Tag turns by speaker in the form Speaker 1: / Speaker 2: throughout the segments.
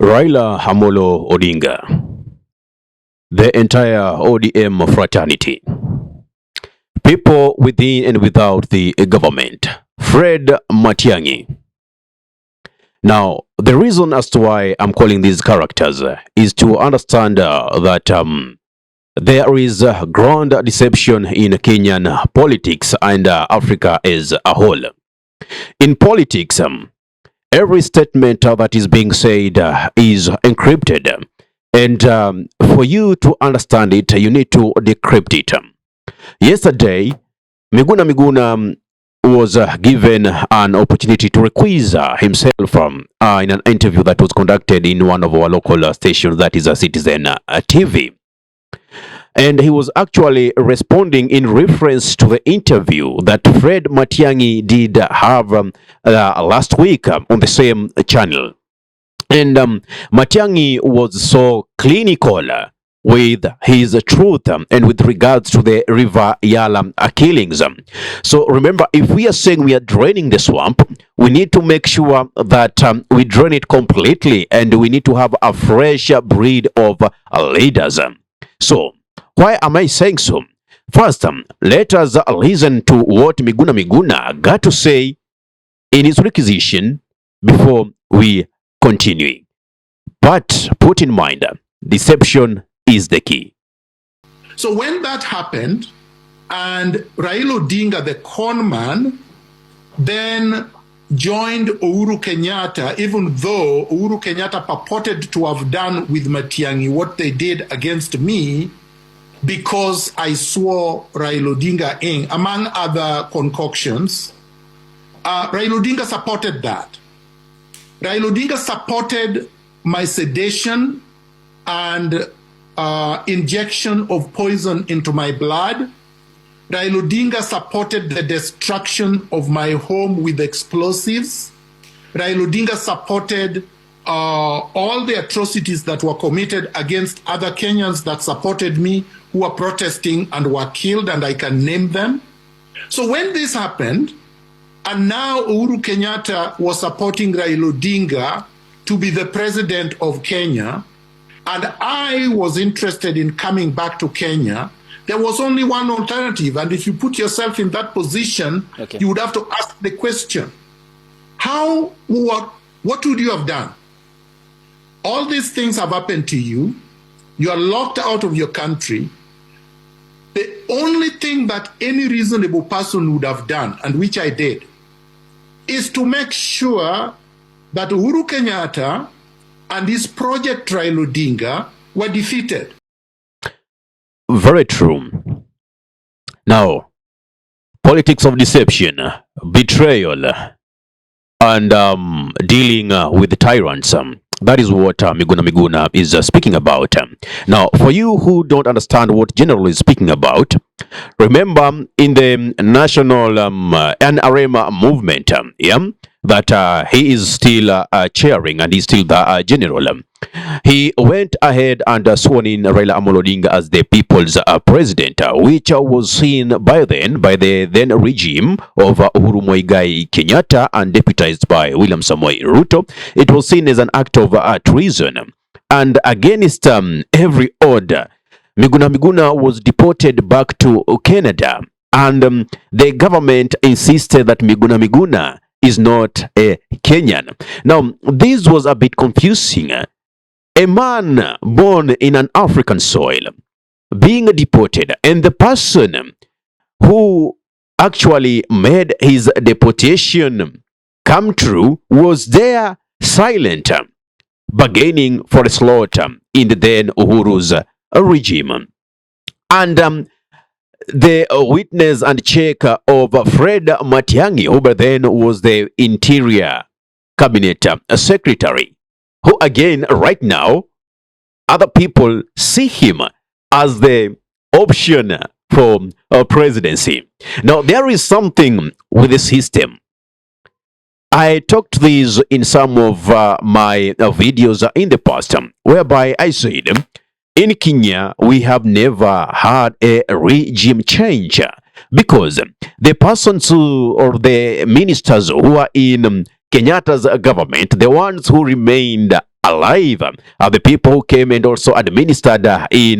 Speaker 1: Raila Amolo Odinga, the entire ODM fraternity, people within and without the government, Fred Matiang'i. Now, the reason as to why I'm calling these characters is to understand that there is ground deception in Kenyan politics and Africa as a whole. In politics, every statement that is being said is encrypted. And for you to understand it, you need to decrypt it. Yesterday, Miguna Miguna was given an opportunity to requise himself in an interview that was conducted in one of our local stations, that is a Citizen TV. And he was actually responding in reference to the interview that Fred Matiang'i did have last week on the same channel. And Matiang'i was so clinical with his truth and with regards to the River Yala killings. So remember, if we are saying we are draining the swamp, we need to make sure that we drain it completely, and we need to have a fresh breed of leaders. So why am I saying so? First, let us listen to what Miguna Miguna got to say in his requisition before we continue. But put in mind, deception is the key.
Speaker 2: So when that happened, and Raila Odinga, the con man, then joined Uhuru Kenyatta, even though Uhuru Kenyatta purported to have done with Matiang'i what they did against me, because I swore Raila Odinga in, among other concoctions. Raila Odinga supported that. Raila Odinga supported my sedation and injection of poison into my blood. Raila Odinga supported the destruction of my home with explosives. Raila Odinga supported all the atrocities that were committed against other Kenyans that supported me, who were protesting and were killed, and I can name them. So when this happened, and now Uhuru Kenyatta was supporting Raila Odinga to be the president of Kenya, and I was interested in coming back to Kenya, there was only one alternative. And if you put yourself in that position, you would have to ask the question, what would you have done? All these things have happened to you. You are locked out of your country. The only thing that any reasonable person would have done, and which I did, is to make sure that Uhuru Kenyatta and his project Raila Odinga were defeated.
Speaker 1: Very true. Now, politics of deception, betrayal, and dealing with tyrants. That is what Miguna Miguna is speaking about. Now, for you who don't understand what General is speaking about, remember in the national NRM movement, that he is still chairing, and he's still the general. He went ahead and sworn in Raila Amolo Odinga as the people's president, which was seen by the then regime of Uhuru Muigai Kenyatta and deputized by William Samoei Ruto. It was seen as an act of treason. And against every order, Miguna Miguna was deported back to Canada. And the government insisted that Miguna Miguna is not a Kenyan. Now, this was a bit confusing. A man born in an African soil being deported, and the person who actually made his deportation come true was there silent, bargaining for a slot in the then Uhuru's regime. And the witness and check of Fred Matiang'i, who by then was the Interior Cabinet Secretary, who again, right now, other people see him as the option for presidency. Now, there is something with the system. I talked this in some of my videos in the past, whereby I said, in Kenya, we have never had a regime change because the persons or the ministers who are in Kenyatta's government, the ones who remained alive are the people who came and also administered in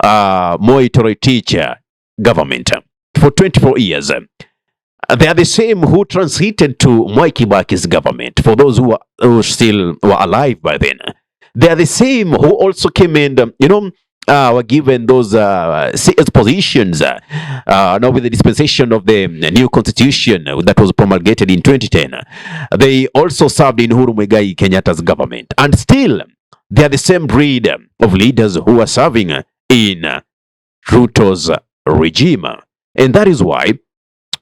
Speaker 1: Moi teacher government for 24 years. They are the same who transited to Mwai Kibaki's government, for those who still were alive by then. They are the same who also came and, were given those CS positions now with the dispensation of the new constitution that was promulgated in 2010. They also served in Uhuru Muigai Kenyatta's government. And still, they are the same breed of leaders who are serving in Ruto's regime. And that is why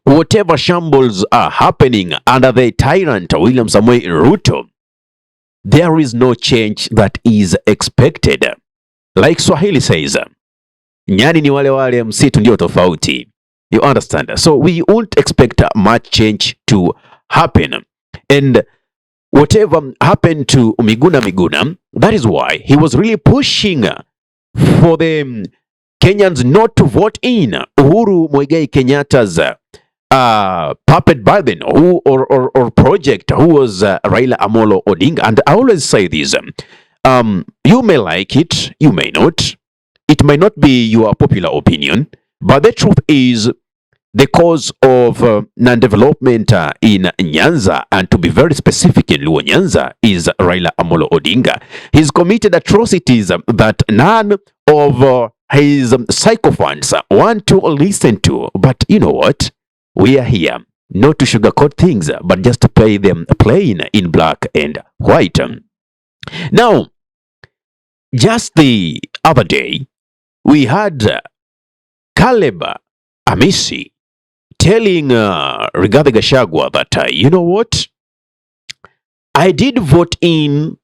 Speaker 1: whatever shambles are happening under the tyrant William Samoei Ruto, there is no change that is expected. Like Swahili says, nyani ni wale wale, msitu ndio tofauti. You understand? So we won't expect much change to happen. And whatever happened to Miguna Miguna, that is why he was really pushing for the Kenyans not to vote in Uhuru Muigai Kenyatta's puppet burden or project, who was Raila Amolo Odinga. And I always say this, you may like it, you may not. It might not be your popular opinion, but the truth is the cause of non-development in Nyanza, and to be very specific in Luo Nyanza, is Raila Amolo Odinga. He's committed atrocities that none of his sycophants want to listen to. But you know what? We are here not to sugarcoat things, but just to play them plain in black and white. Now, just the other day, we had Caleb Amisi telling Rigathi Gachagua that, you know what? I did vote in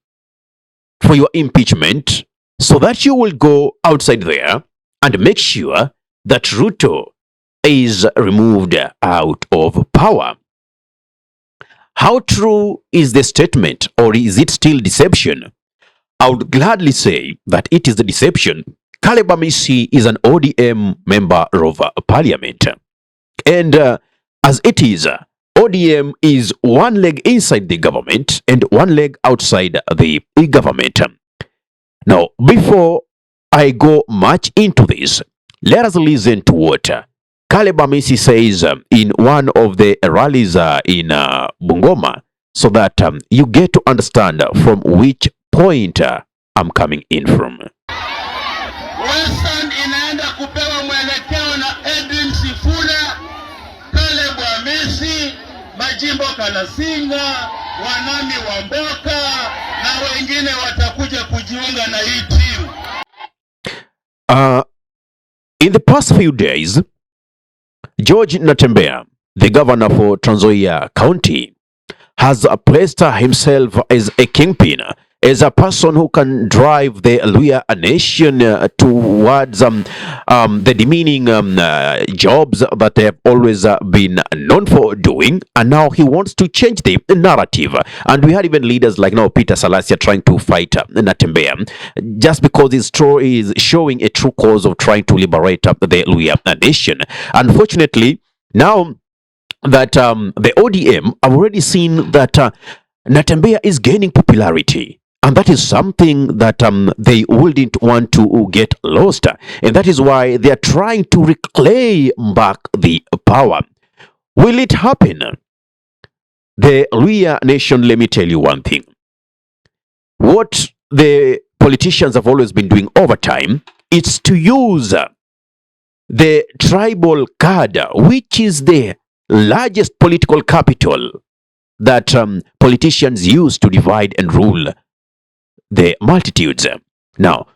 Speaker 1: for your impeachment so that you will go outside there and make sure that Ruto is removed out of power. How true is the statement, or is it still deception? I would gladly say that it is the deception. Caleb Amisi is an ODM member of parliament. And as it is, ODM is one leg inside the government and one leg outside the government. Now, before I go much into this, let us listen to what Caleb Amisi says in one of the rallies in Bungoma, so that you get to understand from which point I'm coming in from.
Speaker 3: Western inaenda kupewa mwelekeo na Edwin Sifuna, Caleb Amisi, Majimbo Kalasinga, Wanami Wamboka na wengine watakuja kujiunga na hii team.
Speaker 1: In the past few days, George Natembeya, the governor for Trans Nzoia County, has placed himself as a kingpin, as a person who can drive the Luhya nation towards the demeaning jobs that they have always been known for doing. And now he wants to change the narrative. And we had even leaders like now Peter Salasia trying to fight Natembeya, just because his story is showing a true cause of trying to liberate the Luhya nation. Unfortunately, now that the ODM have already seen that Natembeya is gaining popularity. And that is something that they wouldn't want to get lost. And that is why they are trying to reclaim back the power. Will it happen? The Luhya nation, let me tell you one thing. What the politicians have always been doing over time is to use the tribal card, which is the largest political capital that politicians use to divide and rule the multitudes. Now,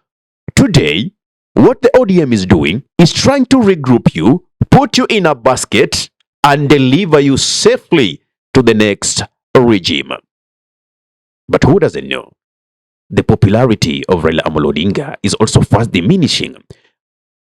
Speaker 1: today, what the ODM is doing is trying to regroup you, put you in a basket, and deliver you safely to the next regime. But who doesn't know? The popularity of Raila Amolo Odinga is also fast diminishing.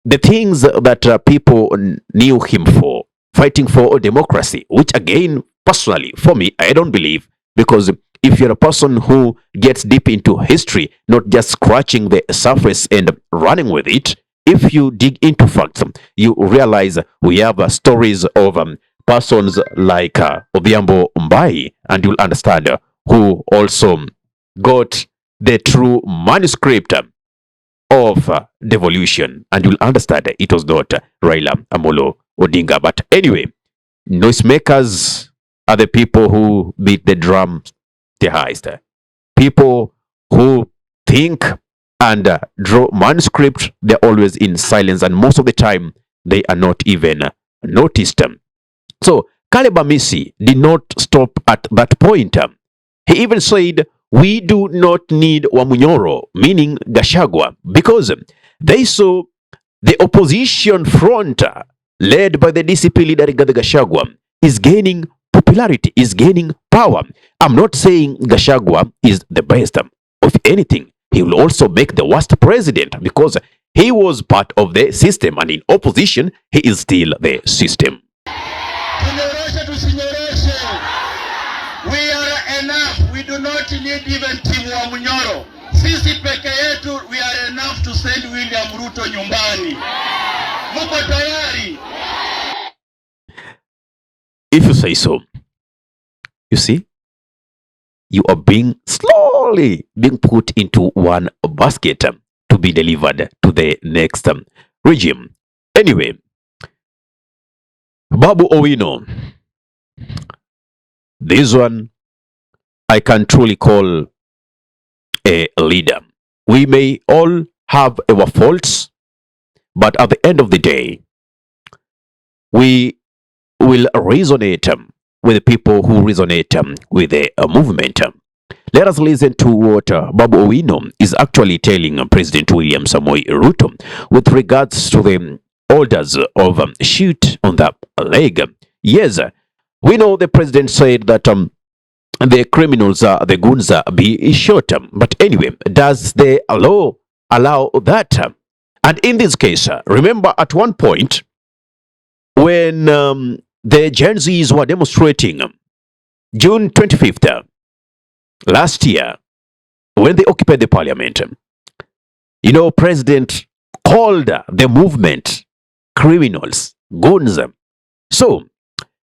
Speaker 1: The things that people knew him for, fighting for democracy, which again, personally, for me, I don't believe, because if you're a person who gets deep into history, not just scratching the surface and running with it, if you dig into facts, you realize we have stories of persons like Odhiambo Mbai, and you'll understand who also got the true manuscript of devolution, and you'll understand it was not Raila Amolo Odinga. But anyway, noisemakers are the people who beat the drum the highest. People who think and draw manuscript, they're always in silence, and most of the time they are not even noticed. So Caleb Amisi did not stop at that point. He even said, we do not need Wamunyoro, meaning Gachagua, because they saw the opposition front led by the DCP leader Rigathi Gachagua is gaining popularity, is gaining power. I'm not saying Gachagua is the best. If anything, he will also make the worst president because he was part of the system, and in opposition, he is still the system.
Speaker 3: We are enough. We do not need even Timu wa Munyoro. Sisi peke yetu, we are enough to send William Ruto nyumbani. Muko tayari?
Speaker 1: If you say so, you see, you are slowly being put into one basket to be delivered to the next regime. Anyway, Babu Owino, this one I can truly call a leader. We may all have our faults, but at the end of the day, we will resonate with the people who resonate with the movement. Let us listen to what Babu Owino is actually telling President William Ruto with regards to the orders of shoot on the leg. Yes, we know the president said that the criminals, the goons, be shot. But anyway, does the law allow that? And in this case, remember at one point when the Gen Zs were demonstrating June 25th last year, when they occupied the parliament, you know, President called the movement criminals, goons. So,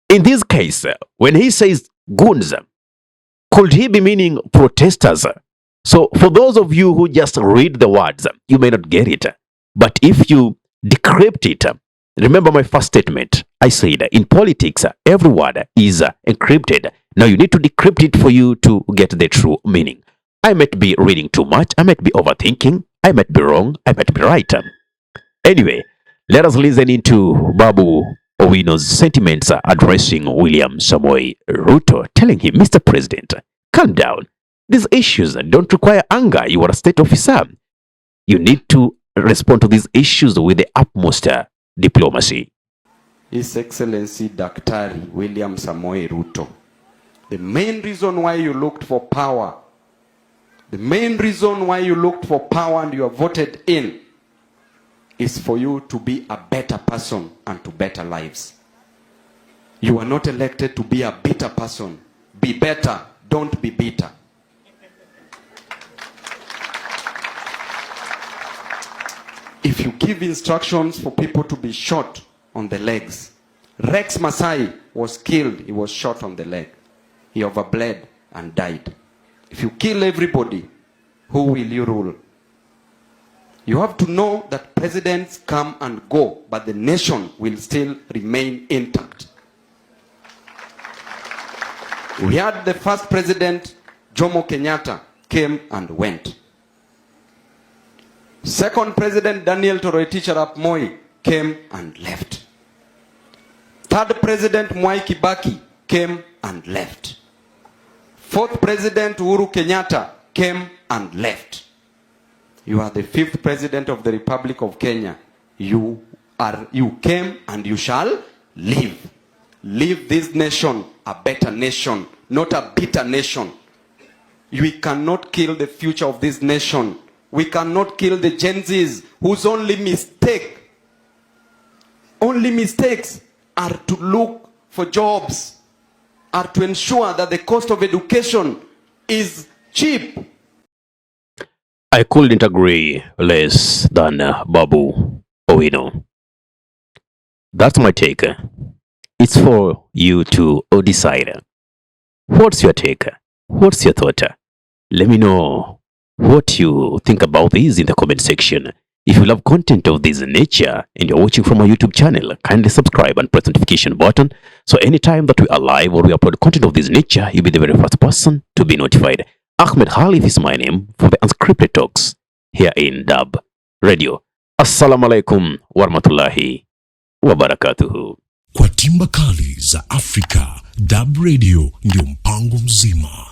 Speaker 1: in this case, when he says goons, could he be meaning protesters? So, for those of you who just read the words, you may not get it. But if you decrypt it, remember my first statement. I said in politics, every word is encrypted. Now you need to decrypt it for you to get the true meaning. I might be reading too much. I might be overthinking. I might be wrong. I might be right. Anyway, let us listen into Babu Owino's sentiments addressing William Samoei Ruto, telling him, Mr. President, calm down. These issues don't require anger. You are a state officer. You need to respond to these issues with the utmost diplomacy.
Speaker 4: His Excellency Daktari William Samoei Ruto, the main reason why you looked for power, the main reason why you looked for power and you are voted in is for you to be a better person and to better lives. You are not elected to be a bitter person. Be better, don't be bitter. If you give instructions for people to be shot on the legs, Rex Masai was killed, he was shot on the leg. He overbled and died. If you kill everybody, who will you rule? You have to know that presidents come and go, but the nation will still remain intact. We had the first president, Jomo Kenyatta, came and went. Second president, Daniel Toroitich arap Moi, came and left. Third president, Mwai Kibaki, came and left. Fourth president, Uhuru Kenyatta, came and left. You are the fifth president of the Republic of Kenya. You came and you shall leave. Leave this nation a better nation, not a bitter nation. We cannot kill the future of this nation. We cannot kill the Gen Zs whose only mistakes are to look for jobs, are to ensure that the cost of education is cheap.
Speaker 1: I couldn't agree less than Babu Owino. That's my take. It's for you to decide. What's your take? What's your thought? Let me know what you think about this in the comment section. If you love content of this nature and you're watching from our YouTube channel, kindly subscribe and press the notification button. So anytime that we are live or we upload content of this nature, you'll be the very first person to be notified. Ahmed Khalif is my name for the Unscripted Talks here in Dub Radio. Assalamu alaikum warahmatullahi wabarakatuhu.
Speaker 5: Kwa timba kali za Afrika, Dub Radio ndio mpango mzima.